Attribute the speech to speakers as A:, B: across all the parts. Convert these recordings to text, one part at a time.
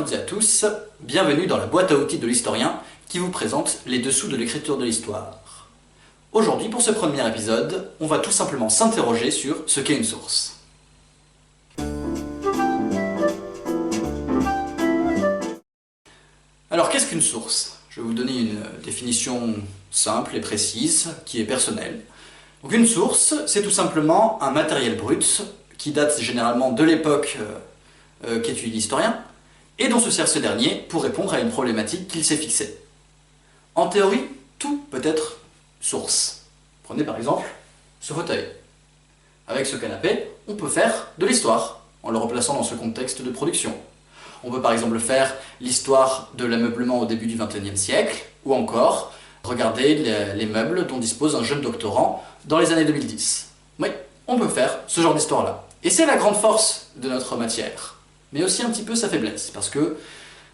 A: toutes et à tous, bienvenue dans la boîte à outils de l'historien qui vous présente les dessous de l'écriture de l'histoire. Aujourd'hui, pour ce premier épisode, on va tout simplement s'interroger sur ce qu'est une source. Alors qu'est-ce qu'une source? Je vais vous donner une définition simple et précise, qui est personnelle. Donc une source, c'est tout simplement un matériel brut qui date généralement de l'époque qu'étudie l'historien, et dont se sert ce dernier pour répondre à une problématique qu'il s'est fixée. En théorie, tout peut être source. Prenez par exemple ce fauteuil. Avec ce canapé, on peut faire de l'histoire, en le replaçant dans ce contexte de production. On peut par exemple faire l'histoire de l'ameublement au début du XXIe siècle, ou encore regarder les meubles dont dispose un jeune doctorant dans les années 2010. Oui, on peut faire ce genre d'histoire-là. Et c'est la grande force de notre matière, mais aussi un petit peu sa faiblesse, parce que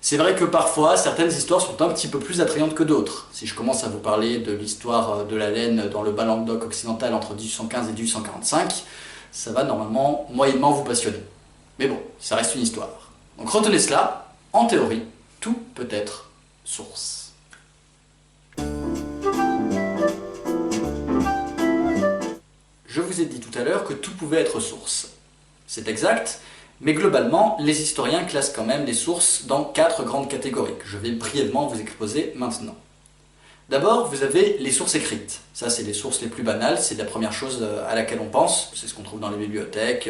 A: c'est vrai que parfois certaines histoires sont un petit peu plus attrayantes que d'autres. Si je commence à vous parler de l'histoire de la laine dans le Bas-Languedoc occidental entre 1815 et 1845, ça va normalement moyennement vous passionner. Mais bon, ça reste une histoire. Donc retenez cela, en théorie, tout peut être source. Je vous ai dit tout à l'heure que tout pouvait être source. C'est exact, mais globalement, les historiens classent quand même les sources dans 4 grandes catégories, que je vais brièvement vous exposer maintenant. D'abord, vous avez les sources écrites. Ça, c'est les sources les plus banales, c'est la première chose à laquelle on pense. C'est ce qu'on trouve dans les bibliothèques,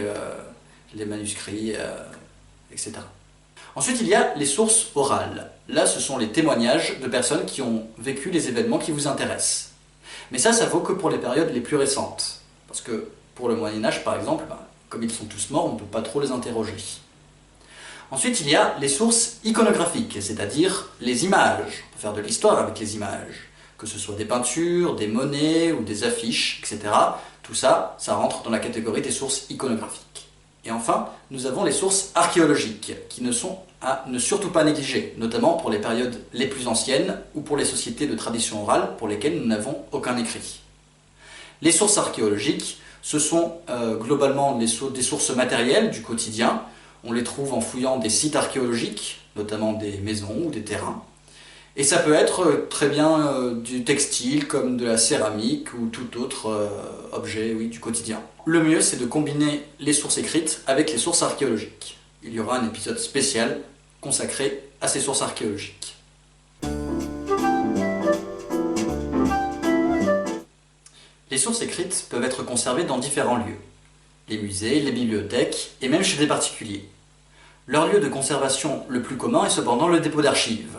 A: les manuscrits, etc. Ensuite, il y a les sources orales. Là, ce sont les témoignages de personnes qui ont vécu les événements qui vous intéressent. Mais ça vaut que pour les périodes les plus récentes. Parce que pour le Moyen-Âge, par exemple, comme ils sont tous morts, on ne peut pas trop les interroger. Ensuite, il y a les sources iconographiques, c'est-à-dire les images. On peut faire de l'histoire avec les images, que ce soit des peintures, des monnaies ou des affiches, etc. Tout ça, ça rentre dans la catégorie des sources iconographiques. Et enfin, nous avons les sources archéologiques, qui ne sont à ne surtout pas négliger, notamment pour les périodes les plus anciennes ou pour les sociétés de tradition orale pour lesquelles nous n'avons aucun écrit. Les sources archéologiques, ce sont globalement des sources matérielles du quotidien. On les trouve en fouillant des sites archéologiques, notamment des maisons ou des terrains. Et ça peut être très bien du textile, comme de la céramique ou tout autre objet du quotidien. Le mieux, c'est de combiner les sources écrites avec les sources archéologiques. Il y aura un épisode spécial consacré à ces sources archéologiques. Les sources écrites peuvent être conservées dans différents lieux. Les musées, les bibliothèques et même chez des particuliers. Leur lieu de conservation le plus commun est cependant le dépôt d'archives.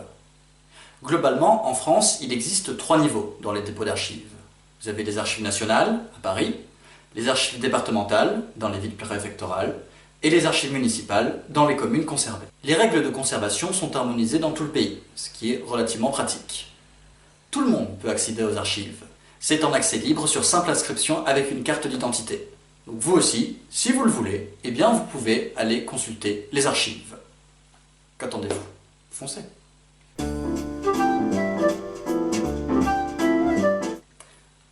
A: Globalement, en France, il existe 3 niveaux dans les dépôts d'archives. Vous avez les archives nationales, à Paris, les archives départementales, dans les villes préfectorales, et les archives municipales, dans les communes conservées. Les règles de conservation sont harmonisées dans tout le pays, ce qui est relativement pratique. Tout le monde peut accéder aux archives. C'est en accès libre sur simple inscription avec une carte d'identité. Donc vous aussi, si vous le voulez, eh bien vous pouvez aller consulter les archives. Qu'attendez-vous? Foncez!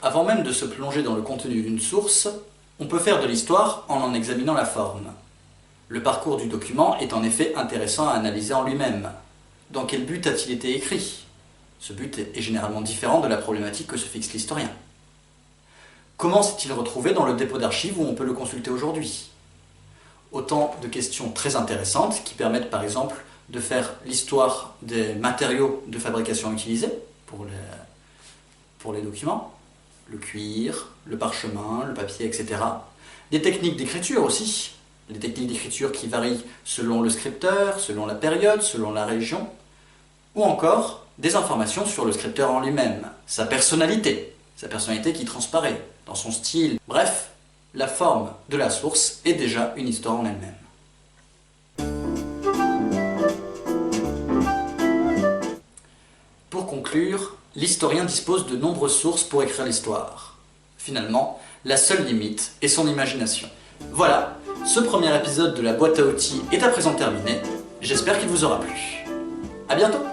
A: Avant même de se plonger dans le contenu d'une source, on peut faire de l'histoire en examinant la forme. Le parcours du document est en effet intéressant à analyser en lui-même. Dans quel but a-t-il été écrit? Ce but est généralement différent de la problématique que se fixe l'historien. Comment s'est-il retrouvé dans le dépôt d'archives où on peut le consulter aujourd'hui? Autant de questions très intéressantes qui permettent par exemple de faire l'histoire des matériaux de fabrication utilisés pour les documents, le cuir, le parchemin, le papier, etc. Des techniques d'écriture aussi, les techniques d'écriture qui varient selon le scripteur, selon la période, selon la région, ou encore des informations sur le scripteur en lui-même, sa personnalité qui transparaît dans son style. Bref, la forme de la source est déjà une histoire en elle-même. Pour conclure, l'historien dispose de nombreuses sources pour écrire l'histoire. Finalement, la seule limite est son imagination. Voilà, ce premier épisode de la boîte à outils est à présent terminé. J'espère qu'il vous aura plu. À bientôt!